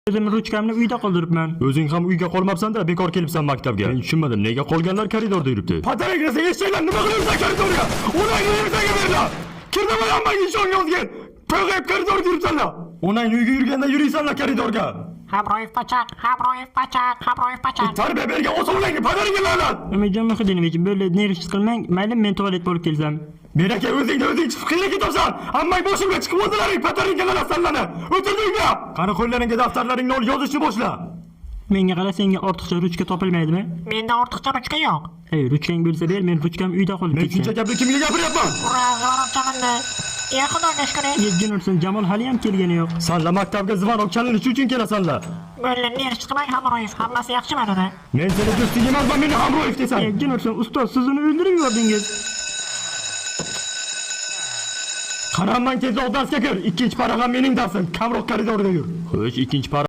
O'zim ruchkamni uyda qoldiribman. O'zing ham uyga qolmabsan-da, bekor kelibsan maktabga. Men tushunmadim, nega qolganlar koridorda yuribdi? Pataregrasa eshitinglar, nima qilyapsan koridorga? Onang yerdaga berlar. Kirdaman hammaga ishonga o'zgin. To'g'ib koridorga yuribsanlar. Onang uyga yurganda yuriysanlar koridorga. Hamroyev pachak. Tarbiya bergan o'sonlarga pataregrlar. Umirjon Muhidinovich, böyle nerishsiz qilmang. Mayli, men tualet bo'lib kelsam. Beraka o'zing chiqib qilib ketibsan. Hammang boshimga chiqib o'tdilaring, pataregrlar sanlarni. O'tirdingmi? Qani qo'llaringga daftarlaringni ol, yozishni boshla. Menga qara, senga ortiqcha ruchka topilmaydimi? Menda ortiqcha ruchka yo'q. Ey, ruchkang bo'lsa ber, men ruchkam uyda qolib Men shuncha ketgan. gapni kimga gapiryapman? Ura, g'alabchamanda. Ya xudoga shukr. Yetgan ursin, Jamol hali ham kelgani yo'q. Sanlar maktabga zivanoq chalinish uchun kelasanlar. Bo'ldi, nerish chiqmang Hamroyev. Hammasi yaxshi mana. Men seni do'sting emasman, meni Hamroyev desan. Yetgan ursin, ustoz, siz uni o'ldirib yubordingiz. Qani hamman tezroq darsga kir. Ikkinchi paragraf mening darsim. Kamroq koridorda yur. Xo'sh, ikkinchi paragraf